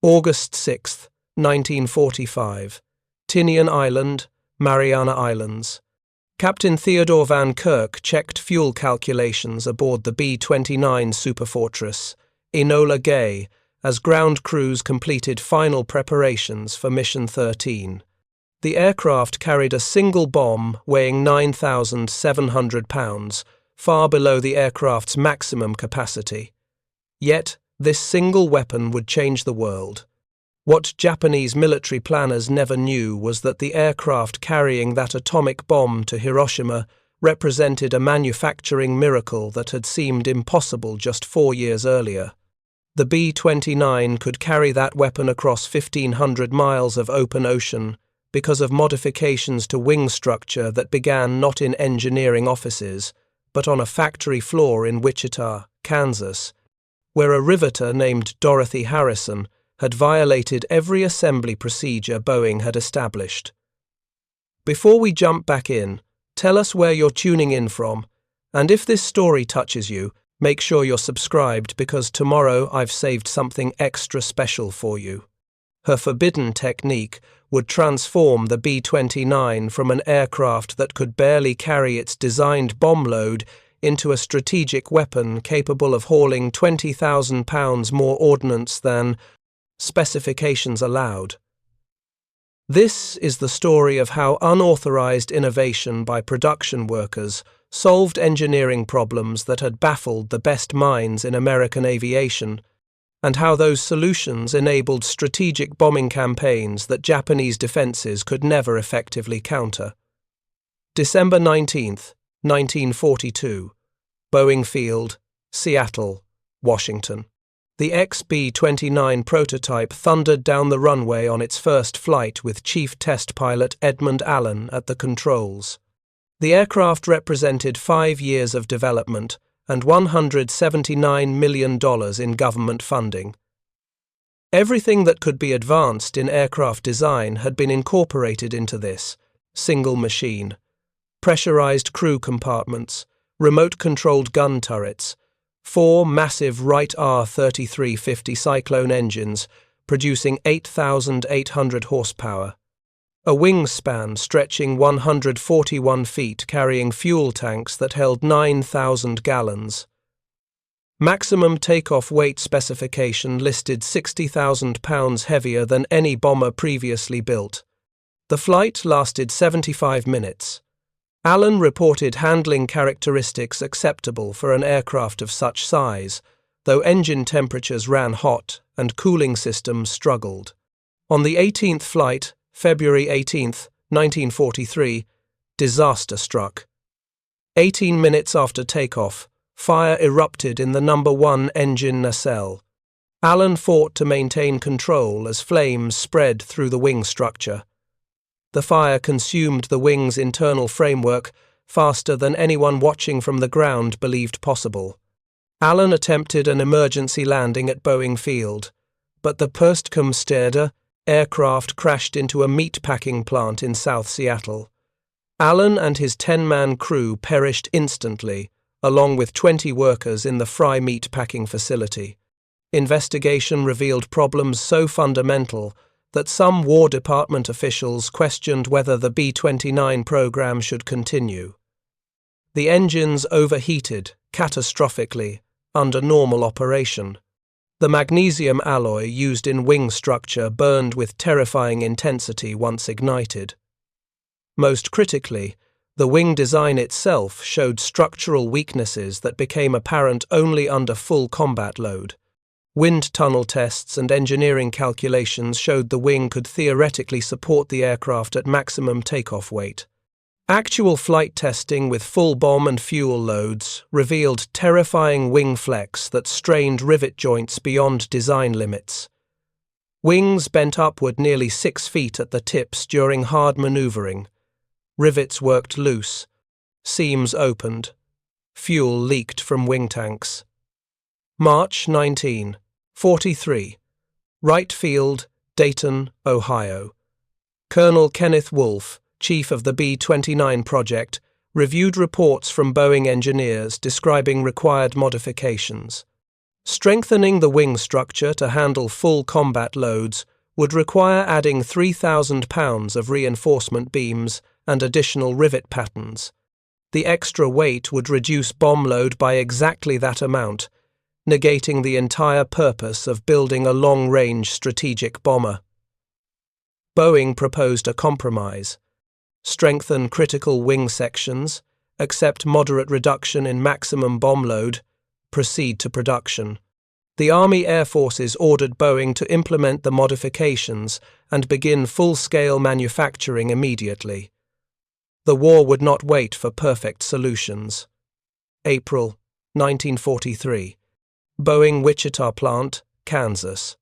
August 6, 1945. Tinian Island, Mariana Islands. Captain Theodore Van Kirk checked fuel calculations aboard the B-29 Superfortress Enola Gay as ground crews completed final preparations for Mission 13. The aircraft carried a single bomb weighing 9,700 pounds, far below the aircraft's maximum capacity. Yet, this single weapon would change the world. What Japanese military planners never knew was that the aircraft carrying that atomic bomb to Hiroshima represented a manufacturing miracle that had seemed impossible just 4 years earlier. The B-29 could carry that weapon across 1,500 miles of open ocean because of modifications to wing structure that began not in engineering offices, but on a factory floor in Wichita, Kansas, where a riveter named Dorothy Harrison had violated every assembly procedure Boeing had established. Before we jump back in, tell us where you're tuning in from, and if this story touches you, make sure you're subscribed because tomorrow I've saved something extra special for you. Her forbidden technique would transform the B-29 from an aircraft that could barely carry its designed bomb load into a strategic weapon capable of hauling 20,000 pounds more ordnance than specifications allowed. This is the story of how unauthorized innovation by production workers solved engineering problems that had baffled the best minds in American aviation, and how those solutions enabled strategic bombing campaigns that Japanese defenses could never effectively counter. December 19, 1942. Boeing Field, Seattle, Washington. The B-29 prototype thundered down the runway on its first flight with Chief Test Pilot Edmund Allen at the controls. The aircraft represented 5 years of development and $179 million in government funding. Everything that could be advanced in aircraft design had been incorporated into this single machine: pressurized crew compartments, remote-controlled gun turrets, 4 massive Wright R-3350 Cyclone engines producing 8,800 horsepower, a wingspan stretching 141 feet carrying fuel tanks that held 9,000 gallons. Maximum takeoff weight specification listed 60,000 pounds heavier than any bomber previously built. The flight lasted 75 minutes. Allen reported handling characteristics acceptable for an aircraft of such size, though engine temperatures ran hot and cooling systems struggled. On the 18th flight, February 18, 1943, disaster struck. 18 minutes after takeoff, fire erupted in the number 1 engine nacelle. Allen fought to maintain control as flames spread through the wing structure. The fire consumed the wing's internal framework faster than anyone watching from the ground believed possible. Allen attempted an emergency landing at Boeing Field, but the Postkomstede aircraft crashed into a meat-packing plant in South Seattle. Allen and his 10-man crew perished instantly, along with 20 workers in the Fry meat-packing facility. Investigation revealed problems so fundamental that some War Department officials questioned whether the B-29 program should continue. The engines overheated catastrophically under normal operation. The magnesium alloy used in wing structure burned with terrifying intensity once ignited. Most critically, the wing design itself showed structural weaknesses that became apparent only under full combat load. Wind tunnel tests and engineering calculations showed the wing could theoretically support the aircraft at maximum takeoff weight. Actual flight testing with full bomb and fuel loads revealed terrifying wing flex that strained rivet joints beyond design limits. Wings bent upward nearly 6 feet at the tips during hard maneuvering. Rivets worked loose. Seams opened. Fuel leaked from wing tanks. March 19, 43. Wright Field, Dayton, Ohio. Colonel Kenneth Wolfe, chief of the B-29 project, reviewed reports from Boeing engineers describing required modifications. Strengthening the wing structure to handle full combat loads would require adding 3,000 pounds of reinforcement beams and additional rivet patterns. The extra weight would reduce bomb load by exactly that amount, negating the entire purpose of building a long-range strategic bomber. Boeing proposed a compromise: strengthen critical wing sections, accept moderate reduction in maximum bomb load, proceed to production. The Army Air Forces ordered Boeing to implement the modifications and begin full-scale manufacturing immediately. The war would not wait for perfect solutions. April 1943. Boeing Wichita Plant, Kansas.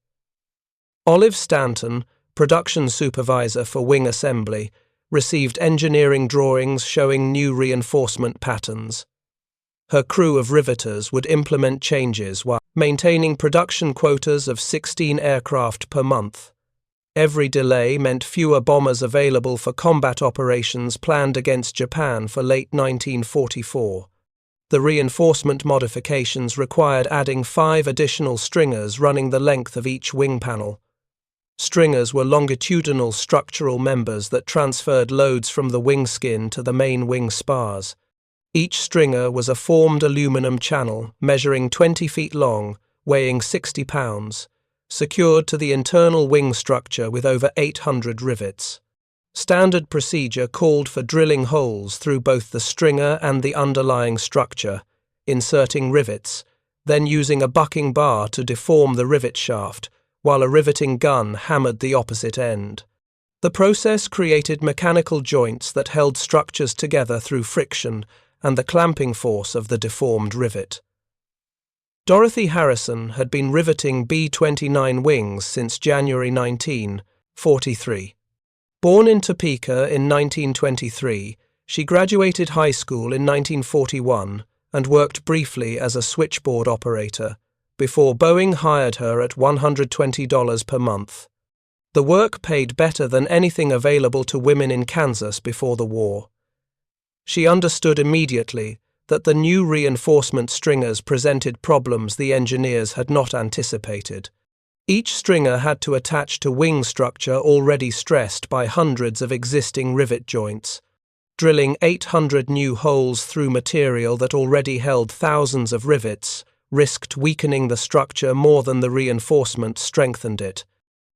Olive Stanton, production supervisor for wing assembly, received engineering drawings showing new reinforcement patterns. Her crew of riveters would implement changes while maintaining production quotas of 16 aircraft per month. Every delay meant fewer bombers available for combat operations planned against Japan for late 1944. The reinforcement modifications required adding 5 additional stringers running the length of each wing panel. Stringers were longitudinal structural members that transferred loads from the wing skin to the main wing spars. Each stringer was a formed aluminum channel measuring 20 feet long, weighing 60 pounds, secured to the internal wing structure with over 800 rivets. Standard procedure called for drilling holes through both the stringer and the underlying structure, inserting rivets, then using a bucking bar to deform the rivet shaft, while a riveting gun hammered the opposite end. The process created mechanical joints that held structures together through friction and the clamping force of the deformed rivet. Dorothy Harrison had been riveting B-29 wings since January 1943. Born in Topeka in 1923, she graduated high school in 1941 and worked briefly as a switchboard operator, before Boeing hired her at $120 per month. The work paid better than anything available to women in Kansas before the war. She understood immediately that the new reinforcement stringers presented problems the engineers had not anticipated. Each stringer had to attach to wing structure already stressed by hundreds of existing rivet joints. Drilling 800 new holes through material that already held thousands of rivets risked weakening the structure more than the reinforcement strengthened it.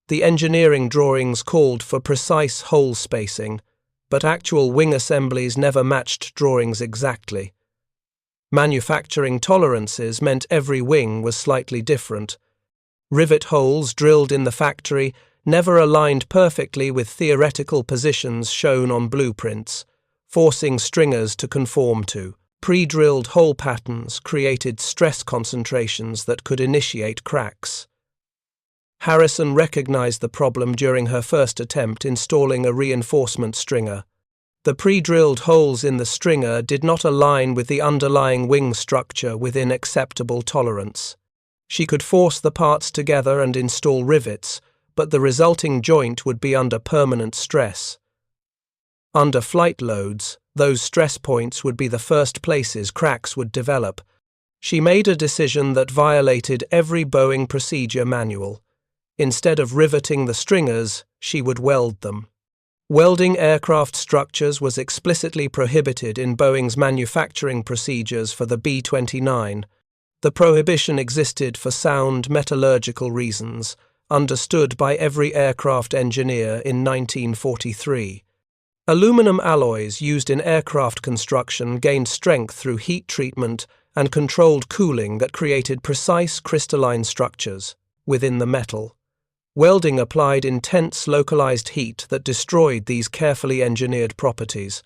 The engineering drawings called for precise hole spacing, but actual wing assemblies never matched drawings exactly. Manufacturing tolerances meant every wing was slightly different. Rivet holes drilled in the factory never aligned perfectly with theoretical positions shown on blueprints, forcing stringers to conform to. Pre-drilled hole patterns created stress concentrations that could initiate cracks. Harrison recognized the problem during her first attempt installing a reinforcement stringer. The pre-drilled holes in the stringer did not align with the underlying wing structure within acceptable tolerance. She could force the parts together and install rivets, but the resulting joint would be under permanent stress. Under flight loads, those stress points would be the first places cracks would develop. She made a decision that violated every Boeing procedure manual. Instead of riveting the stringers, she would weld them. Welding aircraft structures was explicitly prohibited in Boeing's manufacturing procedures for the B-29. The prohibition existed for sound metallurgical reasons, understood by every aircraft engineer in 1943. Aluminum alloys used in aircraft construction gained strength through heat treatment and controlled cooling that created precise crystalline structures within the metal. Welding applied intense localized heat that destroyed these carefully engineered properties.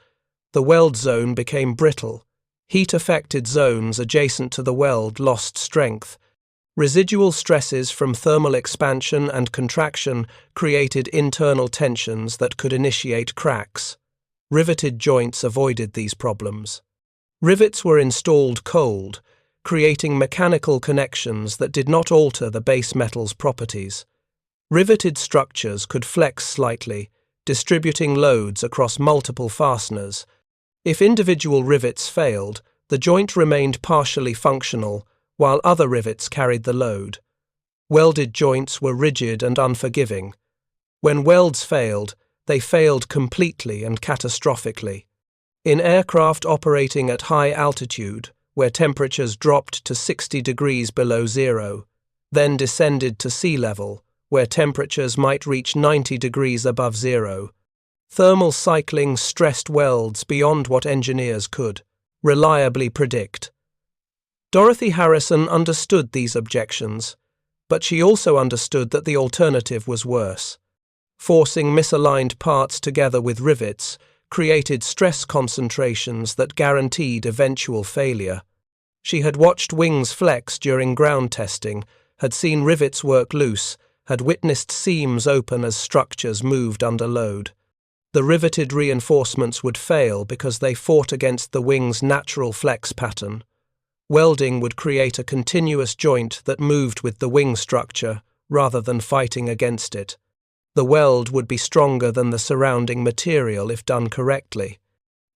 The weld zone became brittle. Heat-affected zones adjacent to the weld lost strength. Residual stresses from thermal expansion and contraction created internal tensions that could initiate cracks. Riveted joints avoided these problems. Rivets were installed cold, creating mechanical connections that did not alter the base metal's properties. Riveted structures could flex slightly, distributing loads across multiple fasteners. If individual rivets failed, the joint remained partially functional, while other rivets carried the load. Welded joints were rigid and unforgiving. When welds failed, they failed completely and catastrophically. In aircraft operating at high altitude, where temperatures dropped to 60 degrees below zero, then descended to sea level, where temperatures might reach 90 degrees above zero, thermal cycling stressed welds beyond what engineers could reliably predict. Dorothy Harrison understood these objections, but she also understood that the alternative was worse. Forcing misaligned parts together with rivets created stress concentrations that guaranteed eventual failure. She had watched wings flex during ground testing, had seen rivets work loose, had witnessed seams open as structures moved under load. The riveted reinforcements would fail because they fought against the wing's natural flex pattern. Welding would create a continuous joint that moved with the wing structure rather than fighting against it. The weld would be stronger than the surrounding material if done correctly.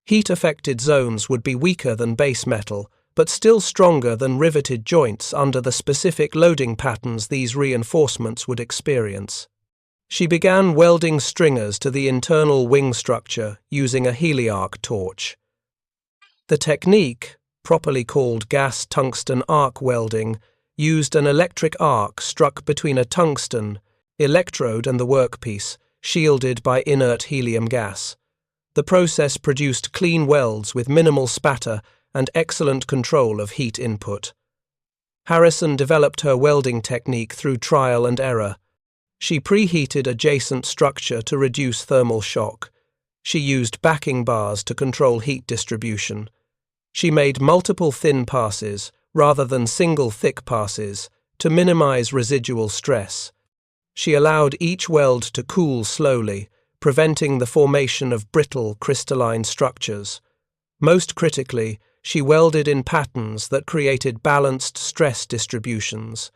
Heat-affected zones would be weaker than base metal, but still stronger than riveted joints under the specific loading patterns these reinforcements would experience. She began welding stringers to the internal wing structure using a heliarc torch. The technique, properly called gas tungsten arc welding, used an electric arc struck between a tungsten electrode and the workpiece, shielded by inert helium gas. The process produced clean welds with minimal spatter and excellent control of heat input. Harrison developed her welding technique through trial and error. She preheated adjacent structure to reduce thermal shock. She used backing bars to control heat distribution. She made multiple thin passes, rather than single thick passes, to minimize residual stress. She allowed each weld to cool slowly, preventing the formation of brittle crystalline structures. Most critically, she welded in patterns that created balanced stress distributions.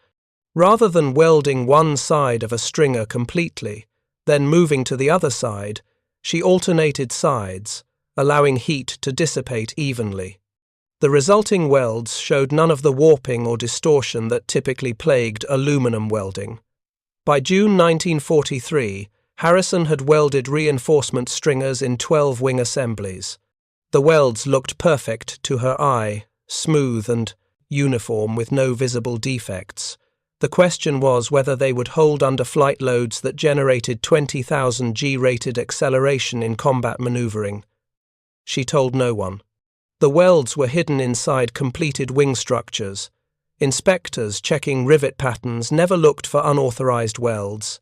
Rather than welding one side of a stringer completely, then moving to the other side, she alternated sides, allowing heat to dissipate evenly. The resulting welds showed none of the warping or distortion that typically plagued aluminum welding. By June 1943, Harrison had welded reinforcement stringers in 12 wing assemblies. The welds looked perfect to her eye, smooth and uniform with no visible defects. The question was whether they would hold under flight loads that generated 20,000 G-rated acceleration in combat maneuvering. She told no one. The welds were hidden inside completed wing structures. Inspectors checking rivet patterns never looked for unauthorized welds.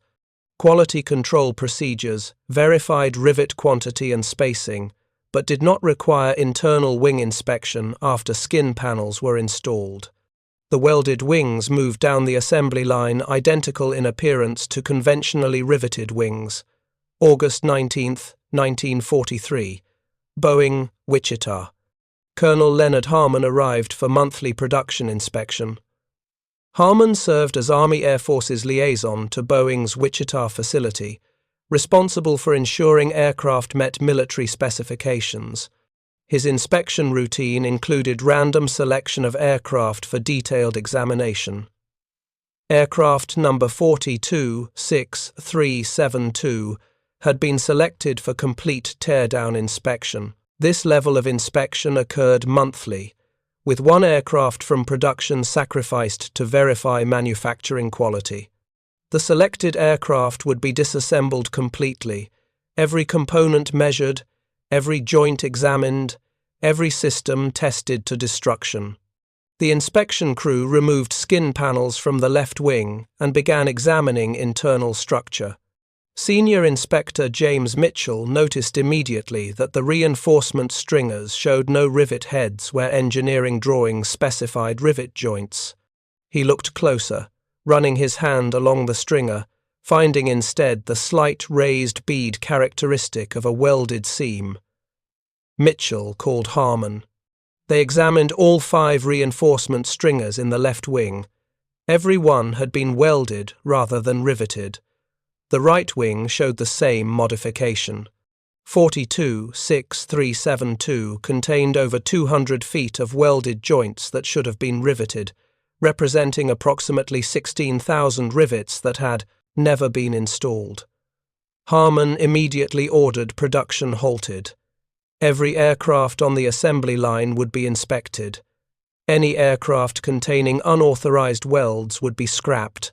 Quality control procedures verified rivet quantity and spacing, but did not require internal wing inspection after skin panels were installed. The welded wings moved down the assembly line identical in appearance to conventionally riveted wings. August 19, 1943. Boeing, Wichita. Colonel Leonard Harmon arrived for monthly production inspection. Harmon served as Army Air Force's liaison to Boeing's Wichita facility, responsible for ensuring aircraft met military specifications. His inspection routine included random selection of aircraft for detailed examination. Aircraft number 426372 had been selected for complete teardown inspection. This level of inspection occurred monthly, with one aircraft from production sacrificed to verify manufacturing quality. The selected aircraft would be disassembled completely, every component measured, every joint examined, every system tested to destruction. The inspection crew removed skin panels from the left wing and began examining internal structure. Senior Inspector James Mitchell noticed immediately that the reinforcement stringers showed no rivet heads where engineering drawings specified rivet joints. He looked closer, running his hand along the stringer, finding instead the slight raised bead characteristic of a welded seam. Mitchell called Harmon. They examined all 5 reinforcement stringers in the left wing. Every one had been welded rather than riveted. The right wing showed the same modification. 426372 contained over 200 feet of welded joints that should have been riveted, representing approximately 16,000 rivets that had never been installed. Harmon immediately ordered production halted. Every aircraft on the assembly line would be inspected. Any aircraft containing unauthorized welds would be scrapped.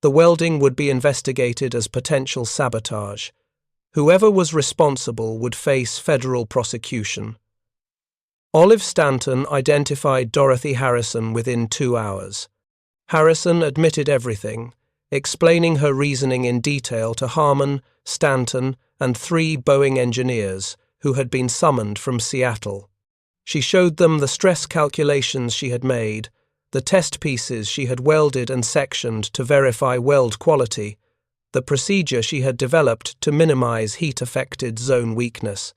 The welding would be investigated as potential sabotage. Whoever was responsible would face federal prosecution. Olive Stanton identified Dorothy Harrison within 2 hours. Harrison admitted everything, explaining her reasoning in detail to Harmon, Stanton, and 3 Boeing engineers who had been summoned from Seattle. She showed them the stress calculations she had made, the test pieces she had welded and sectioned to verify weld quality, the procedure she had developed to minimize heat-affected zone weakness.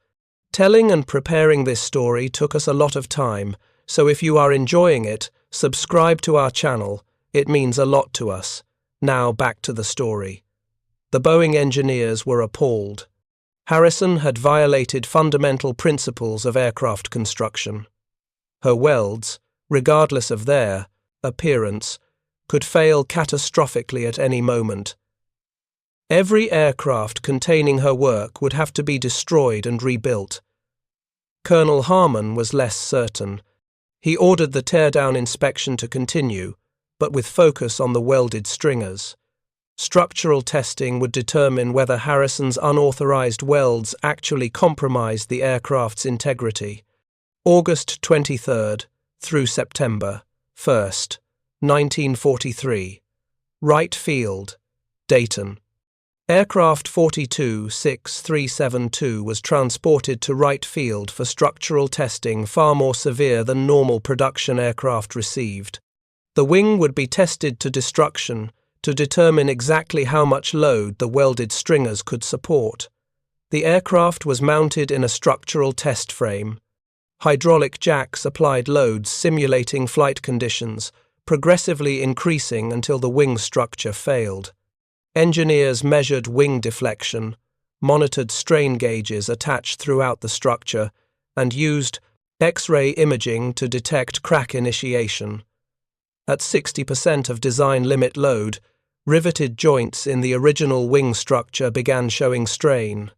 Telling and preparing this story took us a lot of time, so if you are enjoying it, subscribe to our channel. It means a lot to us. Now back to the story. The Boeing engineers were appalled. Harrison had violated fundamental principles of aircraft construction. Her welds, regardless of their appearance, could fail catastrophically at any moment. Every aircraft containing her work would have to be destroyed and rebuilt. Colonel Harmon was less certain. He ordered the teardown inspection to continue, but with focus on the welded stringers. Structural testing would determine whether Harrison's unauthorized welds actually compromised the aircraft's integrity. August 23rd through September 1st, 1943. Wright Field, Dayton. Aircraft 42-6372 was transported to Wright Field for structural testing far more severe than normal production aircraft received. The wing would be tested to destruction to determine exactly how much load the welded stringers could support. The aircraft was mounted in a structural test frame. Hydraulic jacks applied loads simulating flight conditions, progressively increasing until the wing structure failed. Engineers measured wing deflection, monitored strain gauges attached throughout the structure, and used X-ray imaging to detect crack initiation. At 60% of design limit load, riveted joints in the original wing structure began showing strain.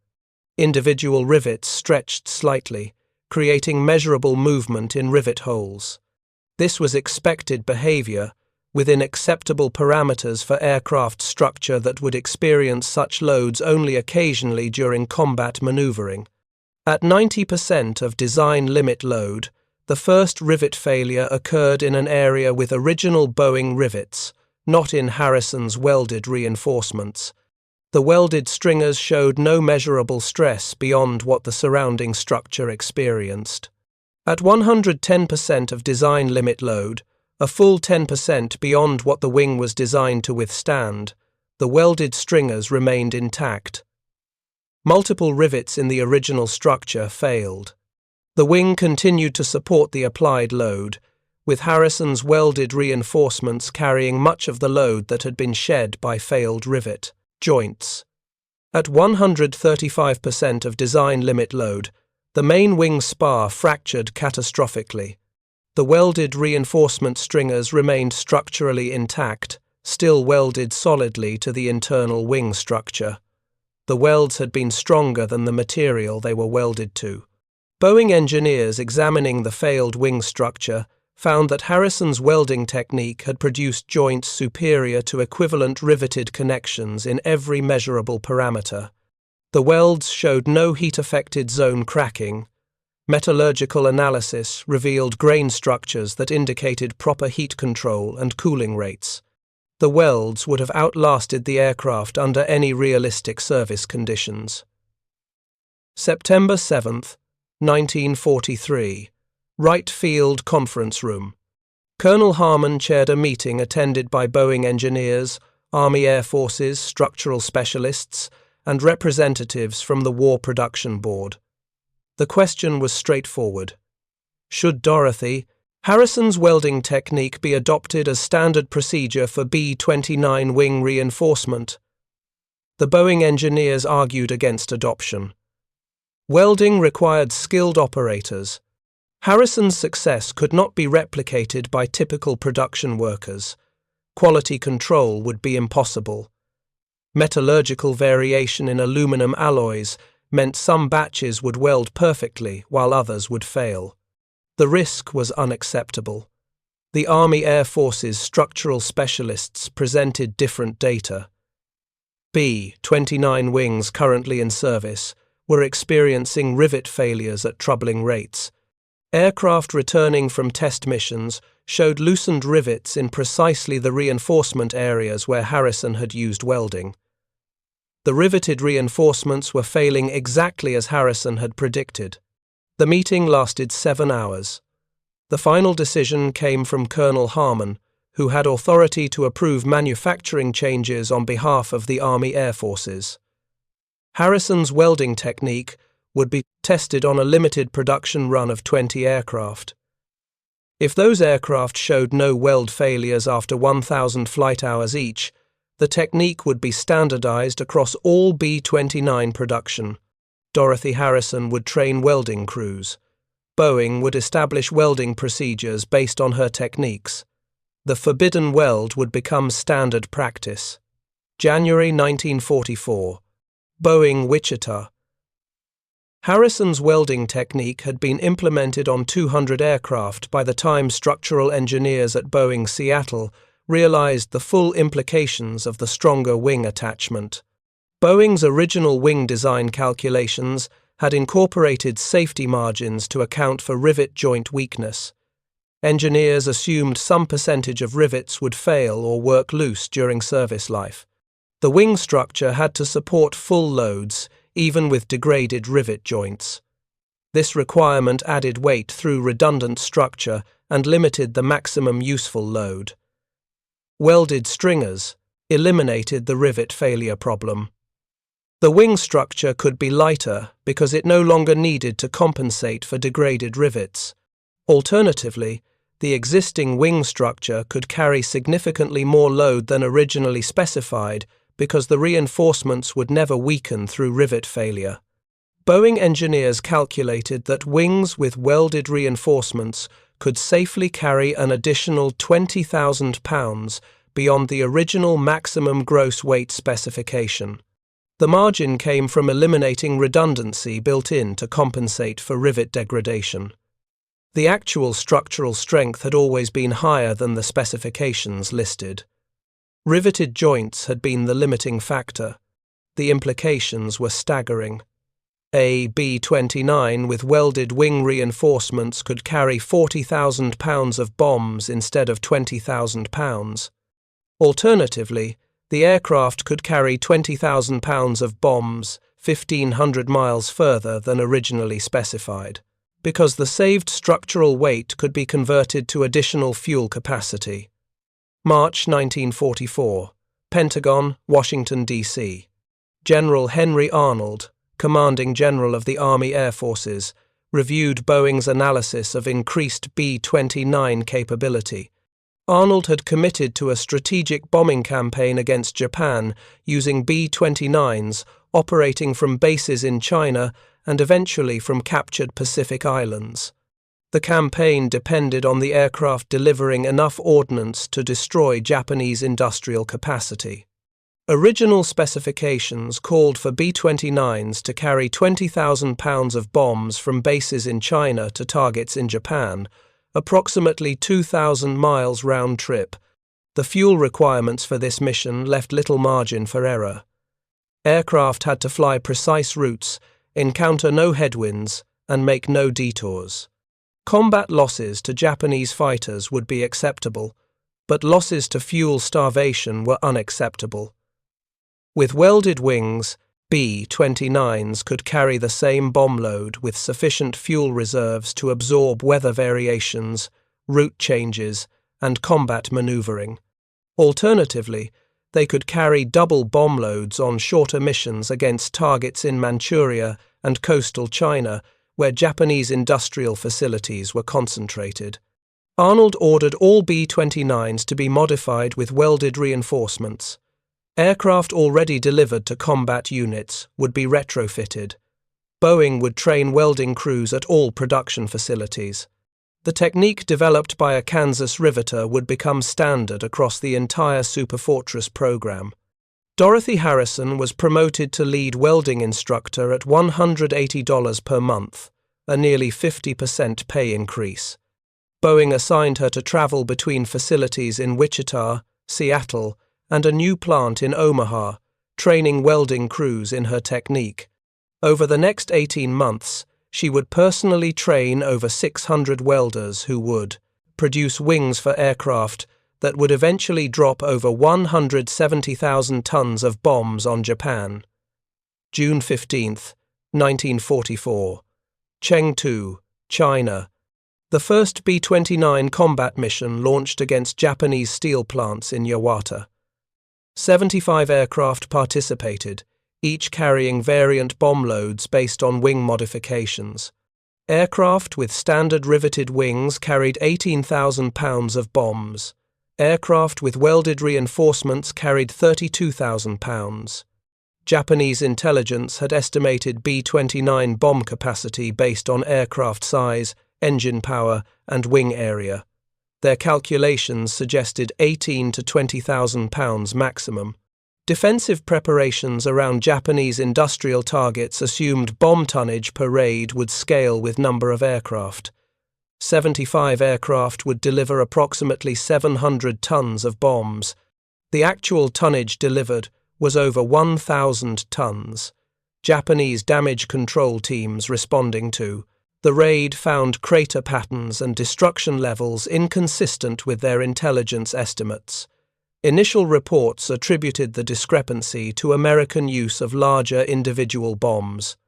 Individual rivets stretched slightly, creating measurable movement in rivet holes. This was expected behavior within acceptable parameters for aircraft structure that would experience such loads only occasionally during combat maneuvering. At 90% of design limit load, the first rivet failure occurred in an area with original Boeing rivets, not in Harrison's welded reinforcements. The welded stringers showed no measurable stress beyond what the surrounding structure experienced. At 110% of design limit load, a full 10% beyond what the wing was designed to withstand, the welded stringers remained intact. Multiple rivets in the original structure failed. The wing continued to support the applied load, with Harrison's welded reinforcements carrying much of the load that had been shed by failed rivet joints. At 135% of design limit load, the main wing spar fractured catastrophically. The welded reinforcement stringers remained structurally intact, still welded solidly to the internal wing structure. The welds had been stronger than the material they were welded to. Boeing engineers examining the failed wing structure found that Harrison's welding technique had produced joints superior to equivalent riveted connections in every measurable parameter. The welds showed no heat-affected zone cracking. Metallurgical analysis revealed grain structures that indicated proper heat control and cooling rates. The welds would have outlasted the aircraft under any realistic service conditions. September 7th, 1943. Wright Field Conference Room. Colonel Harmon chaired a meeting attended by Boeing engineers, Army Air Forces, structural specialists, and representatives from the War Production Board. The question was straightforward. Should Dorothy, Harrison's welding technique be adopted as standard procedure for B-29 wing reinforcement? The Boeing engineers argued against adoption. Welding required skilled operators. Harrison's success could not be replicated by typical production workers. Quality control would be impossible. Metallurgical variation in aluminum alloys meant some batches would weld perfectly while others would fail. The risk was unacceptable. The Army Air Force's structural specialists presented different data. B-29 wings currently in service were experiencing rivet failures at troubling rates. Aircraft returning from test missions showed loosened rivets in precisely the reinforcement areas where Harrison had used welding. The riveted reinforcements were failing exactly as Harrison had predicted. The meeting lasted 7 hours. The final decision came from Colonel Harmon, who had authority to approve manufacturing changes on behalf of the Army Air Forces. Harrison's welding technique would be tested on a limited production run of 20 aircraft. If those aircraft showed no weld failures after 1,000 flight hours each, the technique would be standardized across all B-29 production. Dorothy Harrison would train welding crews. Boeing would establish welding procedures based on her techniques. The forbidden weld would become standard practice. January 1944. Boeing, Wichita. Harrison's welding technique had been implemented on 200 aircraft by the time structural engineers at Boeing, Seattle realized the full implications of the stronger wing attachment. Boeing's original wing design calculations had incorporated safety margins to account for rivet joint weakness. Engineers assumed some percentage of rivets would fail or work loose during service life. The wing structure had to support full loads, even with degraded rivet joints. This requirement added weight through redundant structure and limited the maximum useful load. Welded stringers eliminated the rivet failure problem. The wing structure could be lighter because it no longer needed to compensate for degraded rivets. Alternatively, the existing wing structure could carry significantly more load than originally specified because the reinforcements would never weaken through rivet failure. Boeing engineers calculated that wings with welded reinforcements could safely carry an additional 20,000 pounds beyond the original maximum gross weight specification. The margin came from eliminating redundancy built in to compensate for rivet degradation. The actual structural strength had always been higher than the specifications listed. Riveted joints had been the limiting factor. The implications were staggering. A B-29 with welded wing reinforcements could carry 40,000 pounds of bombs instead of 20,000 pounds. Alternatively, the aircraft could carry 20,000 pounds of bombs 1,500 miles further than originally specified, because the saved structural weight could be converted to additional fuel capacity. March 1944. Pentagon, Washington, D.C. General Henry Arnold, Commanding General of the Army Air Forces, reviewed Boeing's analysis of increased B-29 capability. Arnold had committed to a strategic bombing campaign against Japan using B-29s operating from bases in China and eventually from captured Pacific islands. The campaign depended on the aircraft delivering enough ordnance to destroy Japanese industrial capacity. Original specifications called for B-29s to carry 20,000 pounds of bombs from bases in China to targets in Japan, approximately 2,000 miles round trip. The fuel requirements for this mission left little margin for error. Aircraft had to fly precise routes, encounter no headwinds, and make no detours. Combat losses to Japanese fighters would be acceptable, but losses to fuel starvation were unacceptable. With welded wings, B-29s could carry the same bomb load with sufficient fuel reserves to absorb weather variations, route changes, and combat maneuvering. Alternatively, they could carry double bomb loads on shorter missions against targets in Manchuria and coastal China, where Japanese industrial facilities were concentrated. Arnold ordered all B-29s to be modified with welded reinforcements. Aircraft already delivered to combat units would be retrofitted. Boeing would train welding crews at all production facilities. The technique developed by a Kansas riveter would become standard across the entire Superfortress program. Dorothy Harrison was promoted to lead welding instructor at $180 per month, a nearly 50% pay increase. Boeing assigned her to travel between facilities in Wichita, Seattle, and a new plant in Omaha, training welding crews in her technique. Over the next 18 months, she would personally train over 600 welders who would produce wings for aircraft that would eventually drop over 170,000 tons of bombs on Japan. June 15, 1944. Chengdu, China. The first B-29 combat mission launched against Japanese steel plants in Yawata. 75 aircraft participated, each carrying variant bomb loads based on wing modifications. Aircraft with standard riveted wings carried 18,000 pounds of bombs. Aircraft with welded reinforcements carried 32,000 pounds. Japanese intelligence had estimated B-29 bomb capacity based on aircraft size, engine power, and wing area. Their calculations suggested 18 to 20,000 pounds maximum. Defensive preparations around Japanese industrial targets assumed bomb tonnage per raid would scale with number of aircraft. 75 aircraft would deliver approximately 700 tons of bombs. The actual tonnage delivered was over 1,000 tons. Japanese damage control teams responding to the raid found crater patterns and destruction levels inconsistent with their intelligence estimates. Initial reports attributed the discrepancy to American use of larger individual bombs.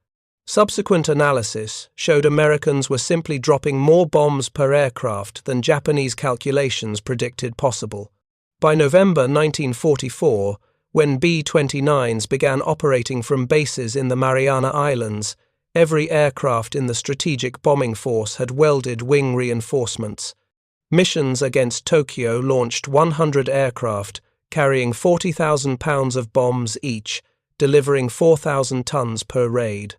Subsequent analysis showed Americans were simply dropping more bombs per aircraft than Japanese calculations predicted possible. By November 1944, when B-29s began operating from bases in the Mariana Islands, every aircraft in the strategic bombing force had welded wing reinforcements. Missions against Tokyo launched 100 aircraft, carrying 40,000 pounds of bombs each, delivering 4,000 tons per raid.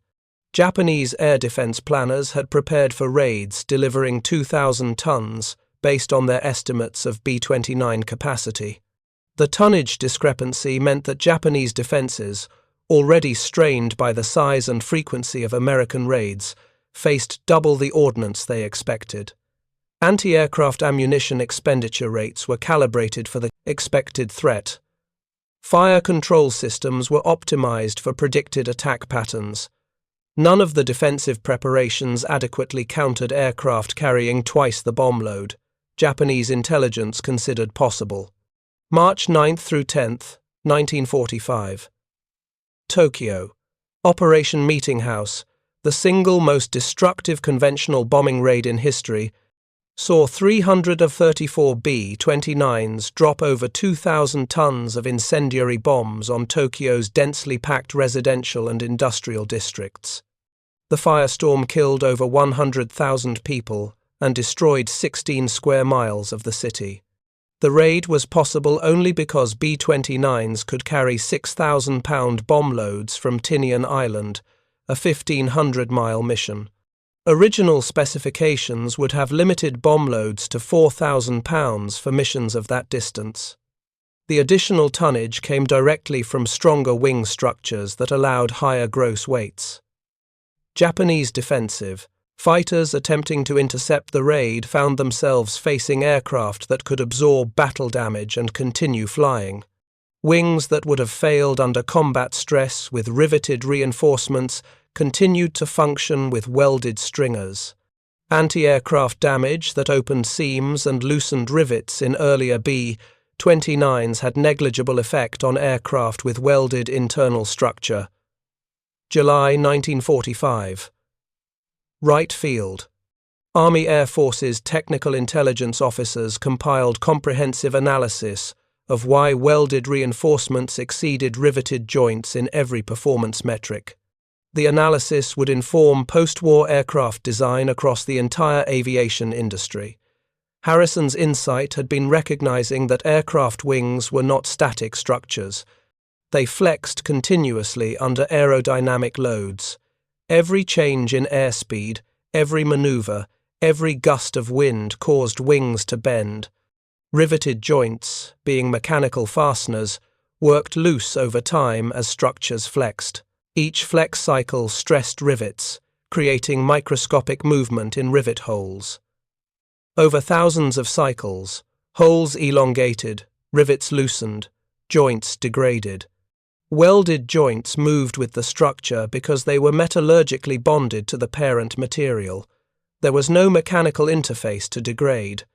Japanese air defense planners had prepared for raids delivering 2,000 tons, based on their estimates of B-29 capacity. The tonnage discrepancy meant that Japanese defenses, already strained by the size and frequency of American raids, faced double the ordnance they expected. Anti-aircraft ammunition expenditure rates were calibrated for the expected threat. Fire control systems were optimized for predicted attack patterns. None of the defensive preparations adequately countered aircraft carrying twice the bomb load Japanese intelligence considered possible. March 9 through 10, 1945. Tokyo. Operation Meeting House, the single most destructive conventional bombing raid in history, saw 334 B-29s drop over 2,000 tons of incendiary bombs on Tokyo's densely packed residential and industrial districts. The firestorm killed over 100,000 people and destroyed 16 square miles of the city. The raid was possible only because B-29s could carry 6,000-pound bomb loads from Tinian Island, a 1,500-mile mission. Original specifications would have limited bomb loads to 4,000 pounds for missions of that distance. The additional tonnage came directly from stronger wing structures that allowed higher gross weights. Japanese defensive. Fighters attempting to intercept the raid found themselves facing aircraft that could absorb battle damage and continue flying. Wings that would have failed under combat stress with riveted reinforcements continued to function with welded stringers. Anti-aircraft damage that opened seams and loosened rivets in earlier B-29s had negligible effect on aircraft with welded internal structure. July 1945. Wright Field. Army Air Force's technical intelligence officers compiled comprehensive analysis of why welded reinforcements exceeded riveted joints in every performance metric. The analysis would inform post-war aircraft design across the entire aviation industry. Harrison's insight had been recognizing that aircraft wings were not static structures. They flexed continuously under aerodynamic loads. Every change in airspeed, every maneuver, Every gust of wind caused wings to bend. Riveted joints, being mechanical fasteners, worked loose over time as structures flexed. Each flex cycle stressed rivets, creating microscopic movement in rivet holes. Over thousands of cycles, holes elongated, rivets loosened, joints degraded. Welded joints moved with the structure because they were metallurgically bonded to the parent material. There was no mechanical interface to degrade.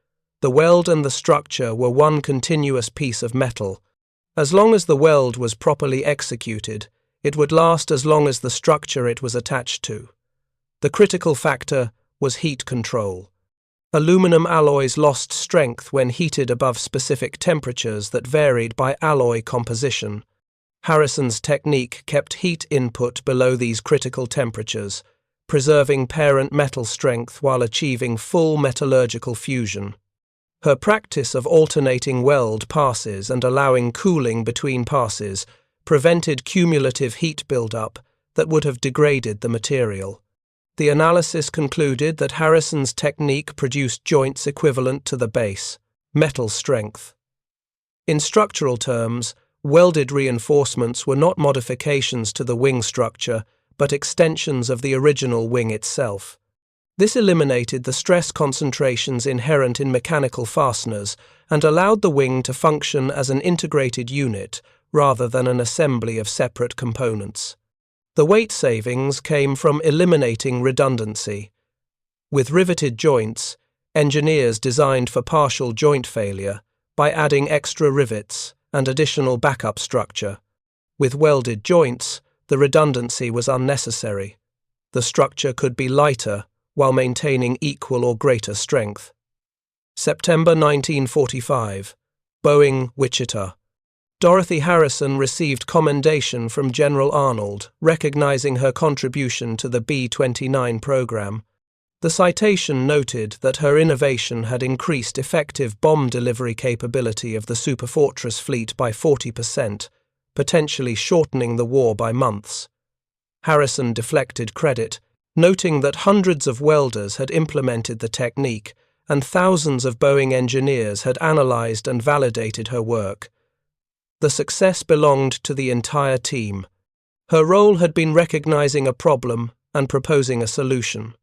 The weld and the structure were one continuous piece of metal. As long as the weld was properly executed, it would last as long as the structure it was attached to. The critical factor was heat control. Aluminum alloys lost strength when heated above specific temperatures that varied by alloy composition. Harrison's technique kept heat input below these critical temperatures, preserving parent metal strength while achieving full metallurgical fusion. Her practice of alternating weld passes and allowing cooling between passes prevented cumulative heat buildup that would have degraded the material. The analysis concluded that Harrison's technique produced joints equivalent to the base, metal strength. In structural terms, welded reinforcements were not modifications to the wing structure, but extensions of the original wing itself. This eliminated the stress concentrations inherent in mechanical fasteners and allowed the wing to function as an integrated unit rather than an assembly of separate components. The weight savings came from eliminating redundancy. With riveted joints, engineers designed for partial joint failure by adding extra rivets and additional backup structure. With welded joints, the redundancy was unnecessary. The structure could be lighter while maintaining equal or greater strength. September 1945. Boeing, Wichita. Dorothy Harrison received commendation from General Arnold, recognizing her contribution to the B-29 program. The citation noted that her innovation had increased effective bomb delivery capability of the Superfortress fleet by 40%, potentially shortening the war by months. Harrison deflected credit, noting that hundreds of welders had implemented the technique and thousands of Boeing engineers had analyzed and validated her work. The success belonged to the entire team. Her role had been recognizing a problem and proposing a solution.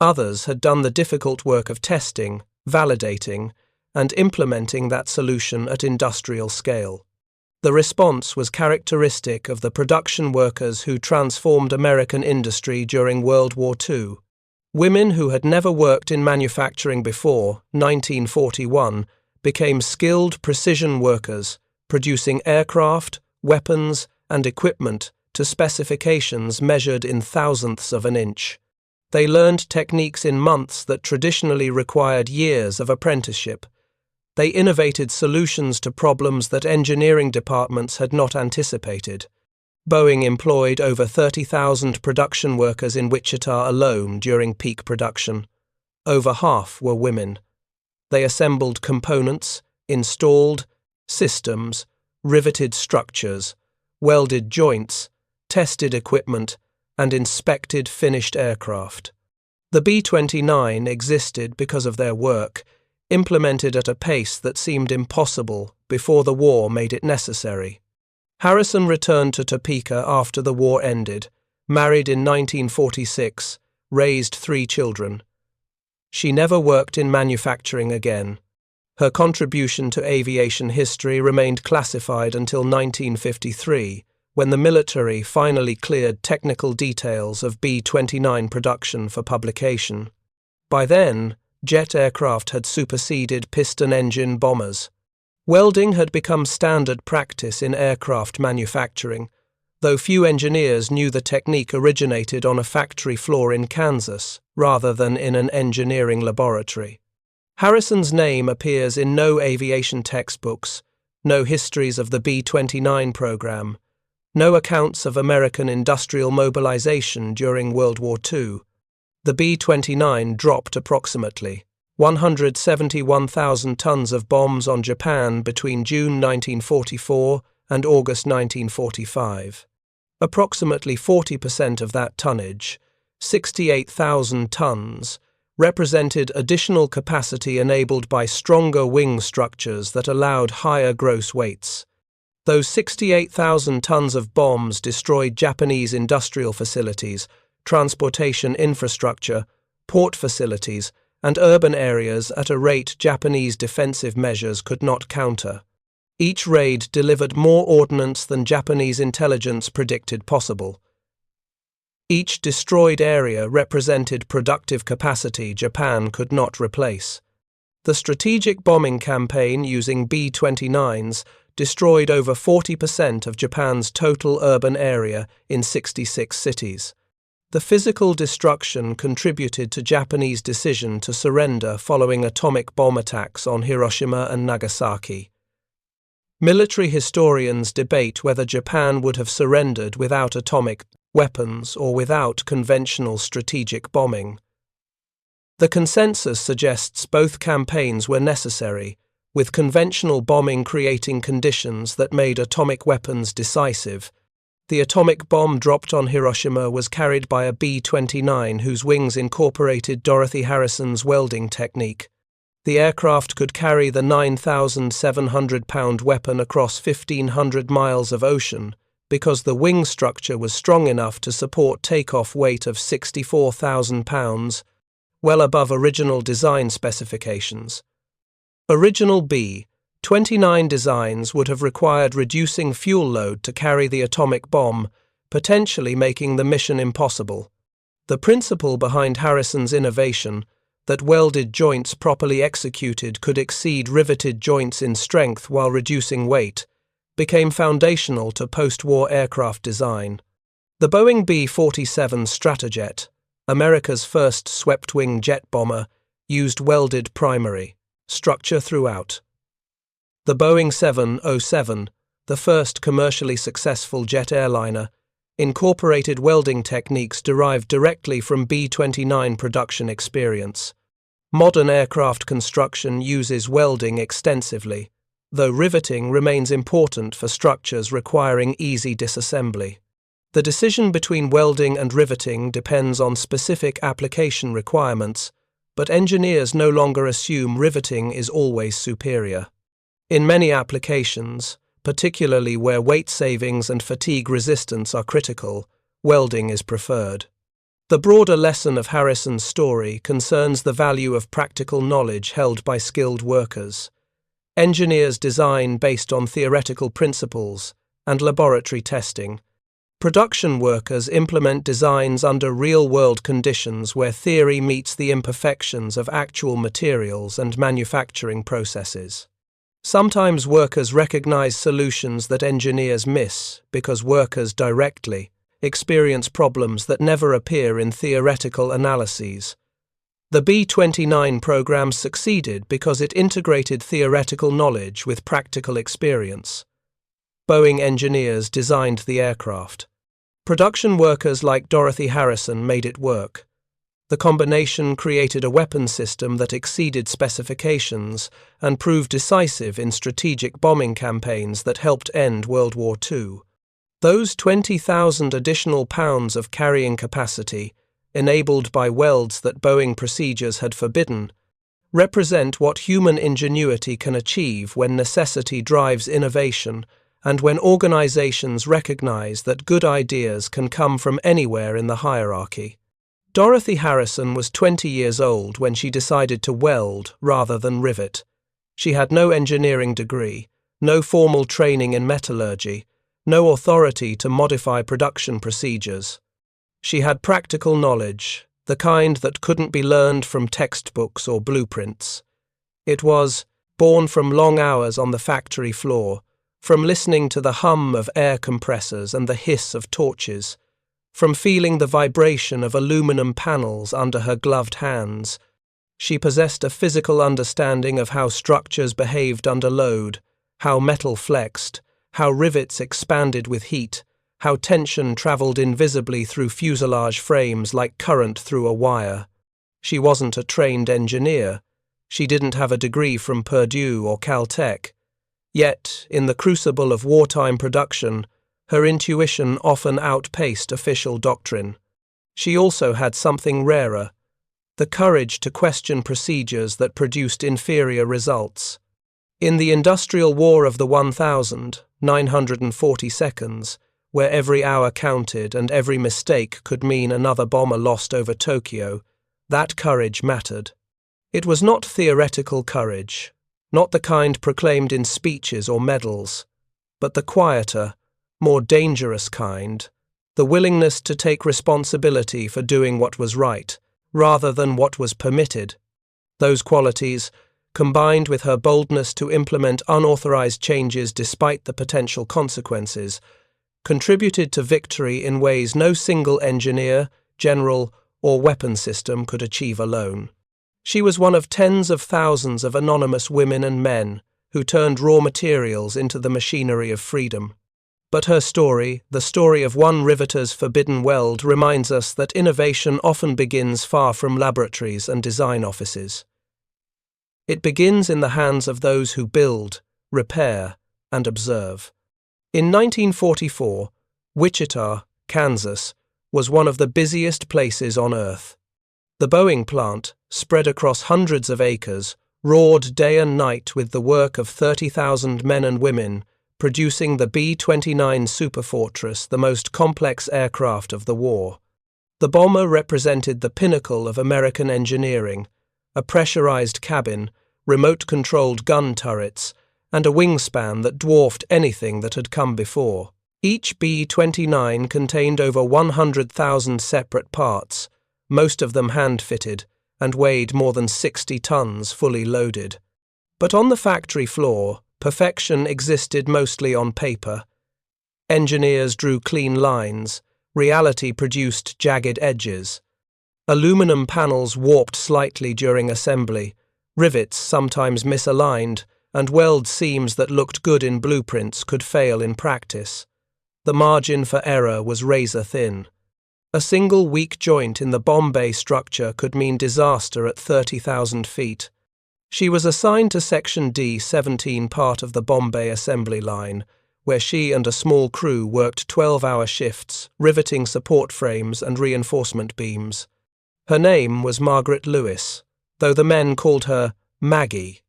Others had done the difficult work of testing, validating, and implementing that solution at industrial scale. The response was characteristic of the production workers who transformed American industry during World War II. Women who had never worked in manufacturing before 1941 became skilled precision workers, producing aircraft, weapons, and equipment to specifications measured in thousandths of an inch. They learned techniques in months that traditionally required years of apprenticeship. They innovated solutions to problems that engineering departments had not anticipated. Boeing employed over 30,000 production workers in Wichita alone during peak production. Over half were women. They assembled components, installed systems, riveted structures, welded joints, tested equipment, and inspected finished aircraft. The B-29 existed because of their work, implemented at a pace that seemed impossible before the war made it necessary. Harrison returned to Topeka after the war ended, married in 1946, raised 3 children. She never worked in manufacturing again. Her contribution to aviation history remained classified until 1953, when the military finally cleared technical details of B-29 production for publication. By then, jet aircraft had superseded piston-engine bombers. Welding had become standard practice in aircraft manufacturing, though few engineers knew the technique originated on a factory floor in Kansas rather than in an engineering laboratory. Harrison's name appears in no aviation textbooks, no histories of the B-29 program, no accounts of American industrial mobilization during World War II. The B-29 dropped approximately 171,000 tons of bombs on Japan between June 1944 and August 1945. Approximately 40% of that tonnage, 68,000 tons, represented additional capacity enabled by stronger wing structures that allowed higher gross weights. Those 68,000 tons of bombs destroyed Japanese industrial facilities, transportation infrastructure, port facilities, and urban areas at a rate Japanese defensive measures could not counter. Each raid delivered more ordnance than Japanese intelligence predicted possible. Each destroyed area represented productive capacity Japan could not replace. The strategic bombing campaign using B-29s destroyed over 40% of Japan's total urban area in 66 cities. The physical destruction contributed to Japanese decision to surrender following atomic bomb attacks on Hiroshima and Nagasaki. Military historians debate whether Japan would have surrendered without atomic weapons or without conventional strategic bombing. The consensus suggests both campaigns were necessary, with conventional bombing creating conditions that made atomic weapons decisive. The atomic bomb dropped on Hiroshima was carried by a B-29 whose wings incorporated Dorothy Harrison's welding technique. The aircraft could carry the 9,700-pound weapon across 1,500 miles of ocean because the wing structure was strong enough to support takeoff weight of 64,000 pounds, well above original design specifications. Original B-29 designs would have required reducing fuel load to carry the atomic bomb, potentially making the mission impossible. The principle behind Harrison's innovation, that welded joints properly executed could exceed riveted joints in strength while reducing weight, became foundational to post-war aircraft design. The Boeing B-47 Stratojet, America's first swept-wing jet bomber, used welded primary structure throughout. The Boeing 707, the first commercially successful jet airliner, incorporated welding techniques derived directly from B-29 production experience. Modern aircraft construction uses welding extensively, though riveting remains important for structures requiring easy disassembly. The decision between welding and riveting depends on specific application requirements, but engineers no longer assume riveting is always superior. In many applications, particularly where weight savings and fatigue resistance are critical, welding is preferred. The broader lesson of Harrison's story concerns the value of practical knowledge held by skilled workers. Engineers design based on theoretical principles and laboratory testing. Production workers implement designs under real-world conditions where theory meets the imperfections of actual materials and manufacturing processes. Sometimes workers recognize solutions that engineers miss because workers directly experience problems that never appear in theoretical analyses. The B-29 program succeeded because it integrated theoretical knowledge with practical experience. Boeing engineers designed the aircraft. Production workers like Dorothy Harrison made it work. The combination created a weapon system that exceeded specifications and proved decisive in strategic bombing campaigns that helped end World War II. Those 20,000 additional pounds of carrying capacity, enabled by welds that Boeing procedures had forbidden, represent what human ingenuity can achieve when necessity drives innovation and when organizations recognize that good ideas can come from anywhere in the hierarchy. Dorothy Harrison was 20 years old when she decided to weld rather than rivet. She had no engineering degree, no formal training in metallurgy, no authority to modify production procedures. She had practical knowledge, the kind that couldn't be learned from textbooks or blueprints. It was born from long hours on the factory floor, from listening to the hum of air compressors and the hiss of torches, from feeling the vibration of aluminum panels under her gloved hands. She possessed a physical understanding of how structures behaved under load, how metal flexed, how rivets expanded with heat, how tension traveled invisibly through fuselage frames like current through a wire. She wasn't a trained engineer. She didn't have a degree from Purdue or Caltech. Yet, in the crucible of wartime production, her intuition often outpaced official doctrine. She also had something rarer, the courage to question procedures that produced inferior results. In the industrial war of the 1,940 seconds, where every hour counted and every mistake could mean another bomber lost over Tokyo, that courage mattered. It was not theoretical courage, not the kind proclaimed in speeches or medals, but the quieter, more dangerous kind, the willingness to take responsibility for doing what was right, rather than what was permitted. Those qualities, combined with her boldness to implement unauthorized changes despite the potential consequences, contributed to victory in ways no single engineer, general, or weapon system could achieve alone. She was one of tens of thousands of anonymous women and men who turned raw materials into the machinery of freedom. But her story, the story of one Riveter's forbidden Weld, reminds us that innovation often begins far from laboratories and design offices. It begins in the hands of those who build, repair, and observe. In 1944, Wichita, Kansas, was one of the busiest places on Earth. The Boeing plant, spread across hundreds of acres, roared day and night with the work of 30,000 men and women, producing the B-29 Superfortress, the most complex aircraft of the war. The bomber represented the pinnacle of American engineering, a pressurized cabin, remote-controlled gun turrets, and a wingspan that dwarfed anything that had come before. Each B-29 contained over 100,000 separate parts, most of them hand-fitted, and weighed more than 60 tons fully loaded. But on the factory floor, perfection existed mostly on paper. Engineers drew clean lines, reality produced jagged edges. Aluminum panels warped slightly during assembly, rivets sometimes misaligned, and weld seams that looked good in blueprints could fail in practice. The margin for error was razor-thin. A single weak joint in the bomb bay structure could mean disaster at 30,000 feet. She was assigned to Section D-17, part of the bomb bay assembly line, where she and a small crew worked 12-hour shifts, riveting support frames and reinforcement beams. Her name was Margaret Lewis, though the men called her Maggie.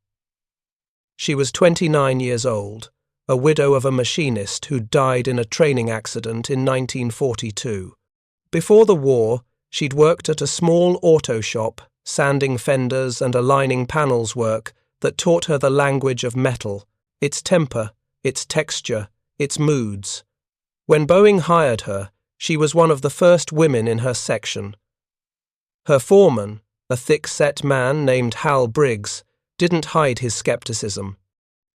She was 29 years old, a widow of a machinist who died in a training accident in 1942. Before the war, she'd worked at a small auto shop, sanding fenders and aligning panels work that taught her the language of metal, its temper, its texture, its moods. When Boeing hired her, she was one of the first women in her section. Her foreman, a thick-set man named Hal Briggs, didn't hide his skepticism.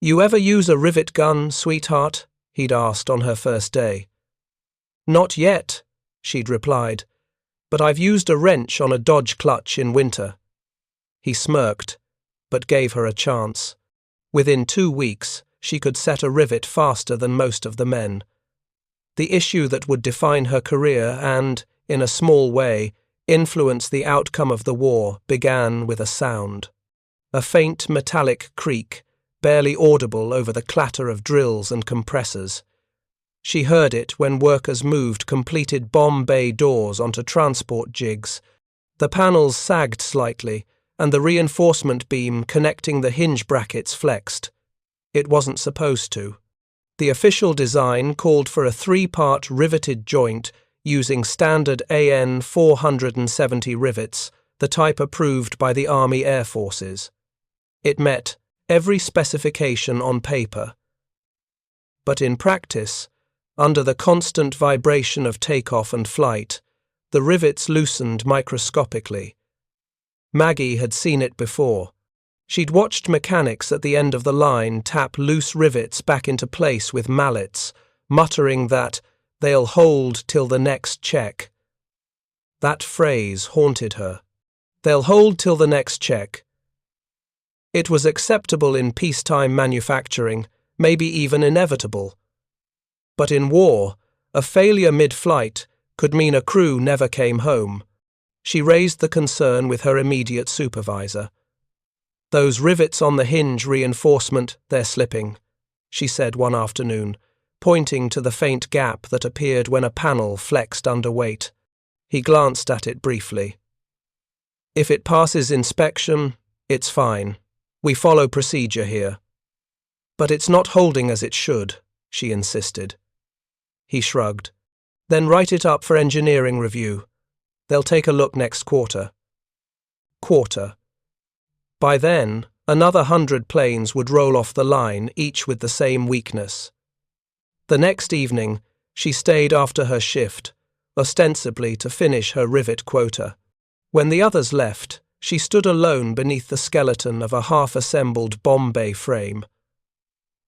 "You ever use a rivet gun, sweetheart?" he'd asked on her first day. "Not yet," she'd replied, "but I've used a wrench on a Dodge clutch in winter." He smirked, but gave her a chance. Within 2 weeks, she could set a rivet faster than most of the men. The issue that would define her career and, in a small way, influence the outcome of the war began with a sound. A faint metallic creak, barely audible over the clatter of drills and compressors. She heard it when workers moved completed bomb bay doors onto transport jigs. The panels sagged slightly, and the reinforcement beam connecting the hinge brackets flexed. It wasn't supposed to. The official design called for a 3-part riveted joint using standard AN 470 rivets, the type approved by the Army Air Forces. It met every specification on paper. But in practice, under the constant vibration of takeoff and flight, the rivets loosened microscopically. Maggie had seen it before. She'd watched mechanics at the end of the line tap loose rivets back into place with mallets, muttering that they'll hold till the next check. That phrase haunted her. They'll hold till the next check. It was acceptable in peacetime manufacturing, maybe even inevitable. But in war, a failure mid-flight could mean a crew never came home. She raised the concern with her immediate supervisor. "Those rivets on the hinge reinforcement, they're slipping," she said one afternoon, pointing to the faint gap that appeared when a panel flexed under weight. He glanced at it briefly. If it passes inspection, it's fine. We follow procedure here. But it's not holding as it should, she insisted. He shrugged. Then write it up for engineering review. They'll take a look next quarter. By then, another 100 planes would roll off the line, each with the same weakness. The next evening, she stayed after her shift, ostensibly to finish her rivet quota. When the others left, she stood alone beneath the skeleton of a half-assembled bomb bay frame.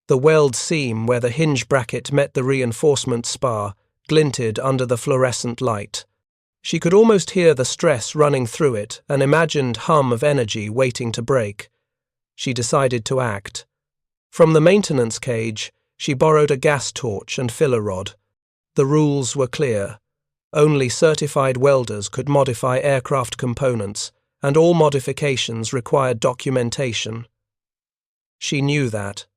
The weld seam where the hinge bracket met the reinforcement spar glinted under the fluorescent light. She could almost hear the stress running through it, an imagined hum of energy waiting to break. She decided to act. From the maintenance cage, she borrowed a gas torch and filler rod. The rules were clear. Only certified welders could modify aircraft components, and all modifications required documentation. She knew that.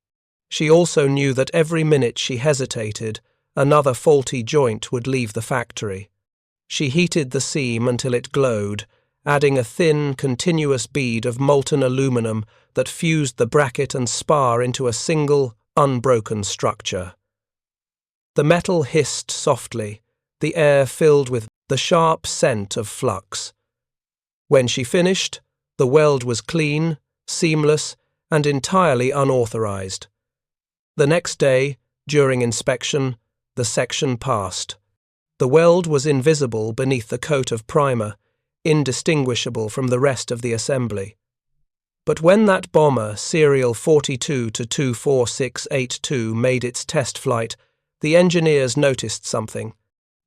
She also knew that every minute she hesitated, another faulty joint would leave the factory. She heated the seam until it glowed, adding a thin, continuous bead of molten aluminum that fused the bracket and spar into a single, unbroken structure. The metal hissed softly, the air filled with the sharp scent of flux. When she finished, the weld was clean, seamless, and entirely unauthorized. The next day, during inspection, the section passed. The weld was invisible beneath the coat of primer, indistinguishable from the rest of the assembly. But when that bomber, serial 42-24682, made its test flight, the engineers noticed something.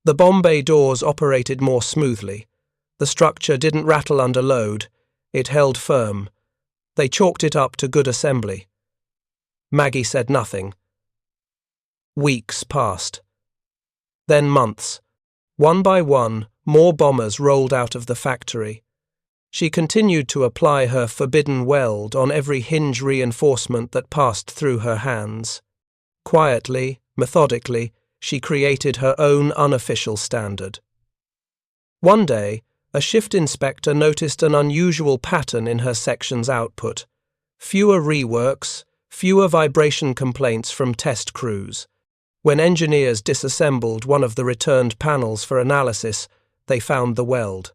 The bomb bay doors operated more smoothly. The structure didn't rattle under load. It held firm. They chalked it up to good assembly. Maggie said nothing. Weeks passed. Then months. One by one, more bombers rolled out of the factory. She continued to apply her forbidden weld on every hinge reinforcement that passed through her hands. Quietly, methodically, she created her own unofficial standard. One day, a shift inspector noticed an unusual pattern in her section's output. Fewer reworks, fewer vibration complaints from test crews. When engineers disassembled one of the returned panels for analysis, they found the weld.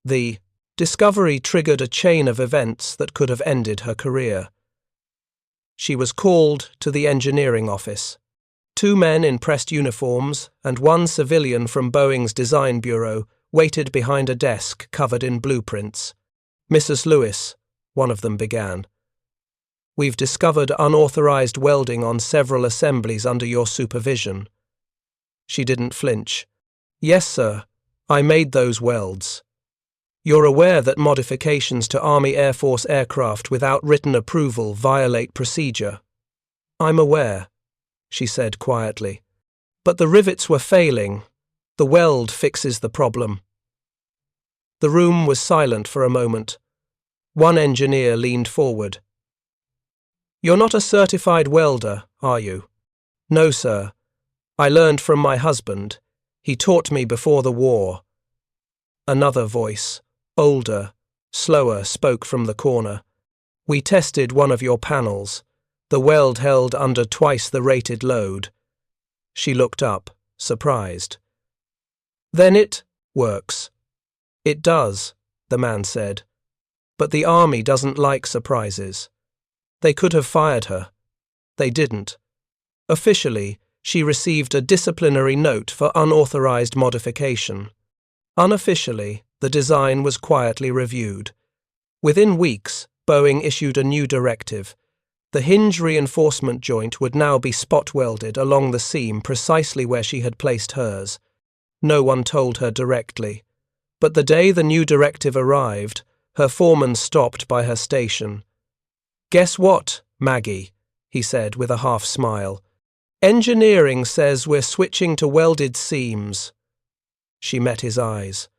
The discovery triggered a chain of events that could have ended her career. She was called to the engineering office. 2 men in pressed uniforms and 1 civilian from Boeing's design bureau waited behind a desk covered in blueprints. "Mrs. Lewis," one of them began, "we've discovered unauthorized welding on several assemblies under your supervision." She didn't flinch. "Yes, sir. I made those welds. You're aware that modifications to Army Air Force aircraft without written approval violate procedure?" "I'm aware," she said quietly. "But the rivets were failing. The weld fixes the problem." The room was silent for a moment. One engineer leaned forward. "You're not a certified welder, are you?" "No, sir. I learned from my husband. He taught me before the war." Another voice, older, slower, spoke from the corner. "We tested one of your panels. The weld held under twice the rated load." She looked up, surprised. "Then it works." "It does," the man said. "But the Army doesn't like surprises. They could have fired her. They didn't. Officially, she received a disciplinary note for unauthorized modification. Unofficially, the design was quietly reviewed. Within weeks, Boeing issued a new directive. The hinge reinforcement joint would now be spot welded along the seam precisely where she had placed hers. No one told her directly. But the day the new directive arrived, her foreman stopped by her station. "Guess what, Maggie?" he said with a half-smile. "Engineering says we're switching to welded seams." She met his eyes.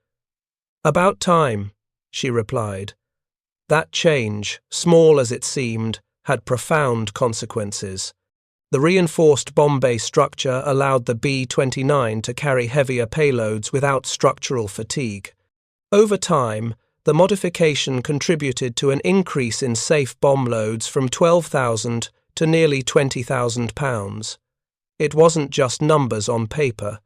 "About time," she replied. That change, small as it seemed, had profound consequences. The reinforced bomb bay structure allowed the B-29 to carry heavier payloads without structural fatigue. Over time, the modification contributed to an increase in safe bomb loads from 12,000 to nearly 20,000 pounds. It wasn't just numbers on paper.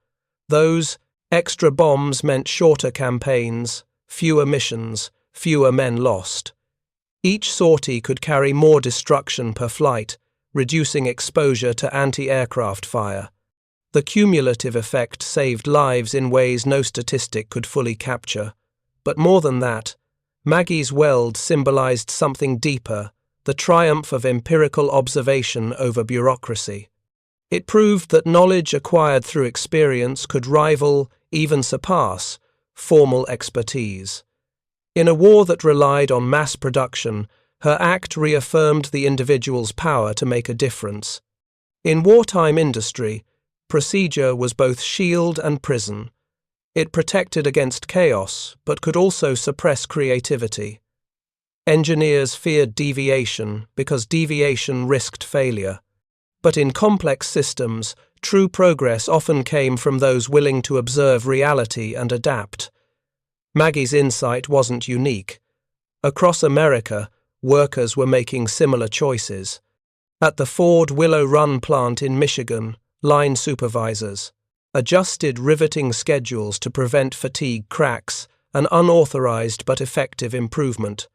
Those extra bombs meant shorter campaigns, fewer missions, fewer men lost. Each sortie could carry more destruction per flight, reducing exposure to anti-aircraft fire. The cumulative effect saved lives in ways no statistic could fully capture. But more than that, Maggie's Weld symbolized something deeper, the triumph of empirical observation over bureaucracy. It proved that knowledge acquired through experience could rival, even surpass, formal expertise. In a war that relied on mass production, her act reaffirmed the individual's power to make a difference. In wartime industry, procedure was both shield and prison. It protected against chaos, but could also suppress creativity. Engineers feared deviation because deviation risked failure. But in complex systems, true progress often came from those willing to observe reality and adapt. Maggie's insight wasn't unique. Across America, workers were making similar choices. At the Ford Willow Run plant in Michigan, line supervisors adjusted riveting schedules to prevent fatigue cracks, an unauthorized but effective improvement.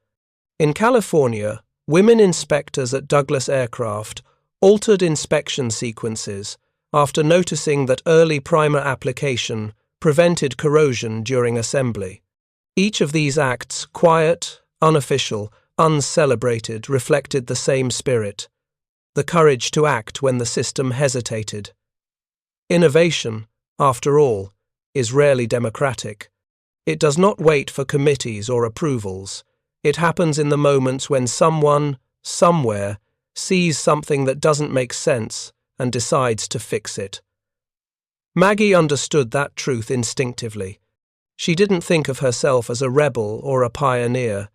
In California, women inspectors at Douglas Aircraft altered inspection sequences after noticing that early primer application prevented corrosion during assembly. Each of these acts, quiet, unofficial, uncelebrated, reflected the same spirit: the courage to act when the system hesitated. Innovation, after all, is rarely democratic. It does not wait for committees or approvals. It happens in the moments when someone, somewhere, sees something that doesn't make sense and decides to fix it. Maggie understood that truth instinctively. She didn't think of herself as a rebel or a pioneer.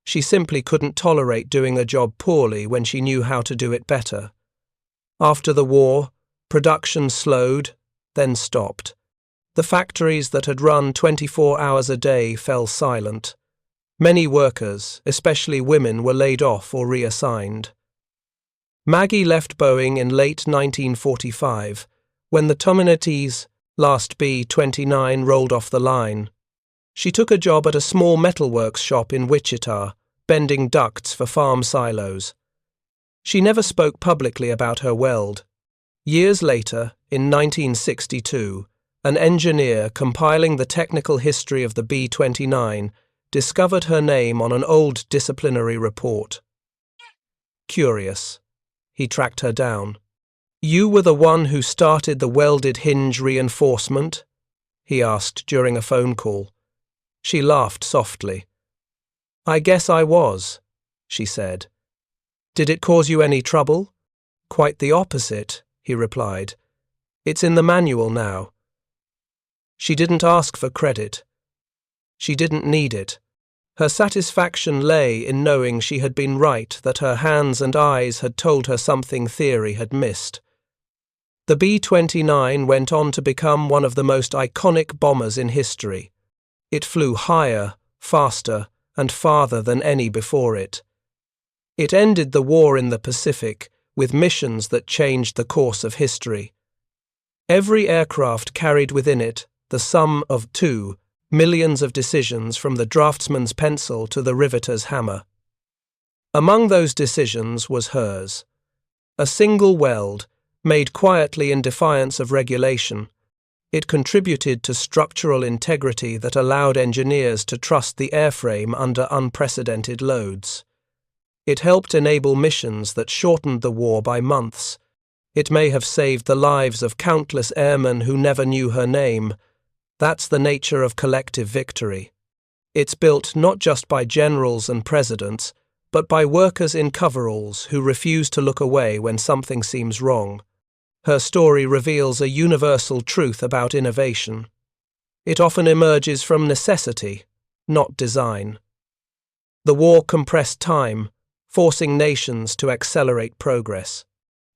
She simply couldn't tolerate doing a job poorly when she knew how to do it better. After the war, production slowed, then stopped. The factories that had run 24 hours a day fell silent. Many workers, especially women, were laid off or reassigned. Maggie left Boeing in late 1945, when the Tinian's last B-29 rolled off the line. She took a job at a small metalworks shop in Wichita, bending ducts for farm silos. She never spoke publicly about her Weld. Years later, in 1962, an engineer compiling the technical history of the B-29 discovered her name on an old disciplinary report. Curious, he tracked her down. "You were the one who started the welded hinge reinforcement?" he asked during a phone call. She laughed softly. "I guess I was," she said. "Did it cause you any trouble?" "Quite the opposite," he replied. "It's in the manual now." She didn't ask for credit. She didn't need it. Her satisfaction lay in knowing she had been right, that her hands and eyes had told her something theory had missed. The B-29 went on to become one of the most iconic bombers in history. It flew higher, faster, and farther than any before it. It ended the war in the Pacific with missions that changed the course of history. Every aircraft carried within it the sum of 2 millions of decisions, from the draftsman's pencil to the riveter's hammer. Among those decisions was hers. A single weld, made quietly in defiance of regulation. It contributed to structural integrity that allowed engineers to trust the airframe under unprecedented loads. It helped enable missions that shortened the war by months. It may have saved the lives of countless airmen who never knew her name. That's the nature of collective victory. It's built not just by generals and presidents, but by workers in coveralls who refuse to look away when something seems wrong. Her story reveals a universal truth about innovation. It often emerges from necessity, not design. The war compressed time, forcing nations to accelerate progress.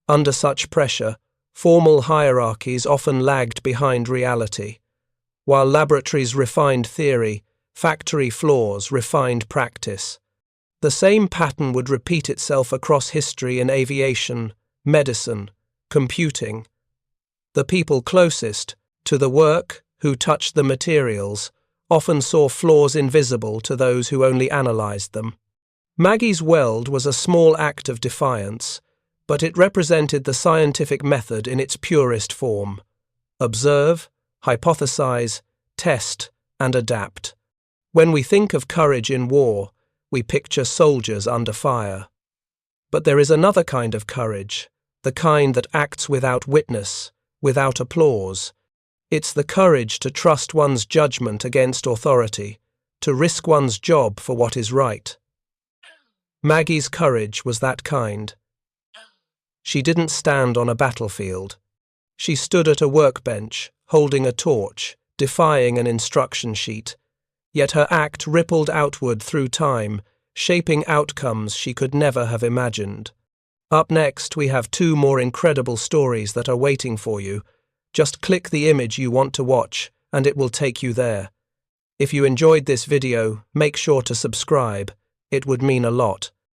Under such pressure, formal hierarchies often lagged behind reality. While laboratories refined theory, factory floors, refined practice. The same pattern would repeat itself across history in aviation, medicine, computing. The people closest to the work, who touched the materials, often saw flaws invisible to those who only analyzed them. Maggie's Weld was a small act of defiance, but it represented the scientific method in its purest form. Observe, hypothesize, test, and adapt. When we think of courage in war, we picture soldiers under fire. But there is another kind of courage, the kind that acts without witness, without applause. It's the courage to trust one's judgment against authority, to risk one's job for what is right. Maggie's courage was that kind. She didn't stand on a battlefield. She stood at a workbench, holding a torch, defying an instruction sheet. Yet her act rippled outward through time, shaping outcomes she could never have imagined. Up next, we have 2 more incredible stories that are waiting for you. Just click the image you want to watch, and it will take you there. If you enjoyed this video, make sure to subscribe. It would mean a lot.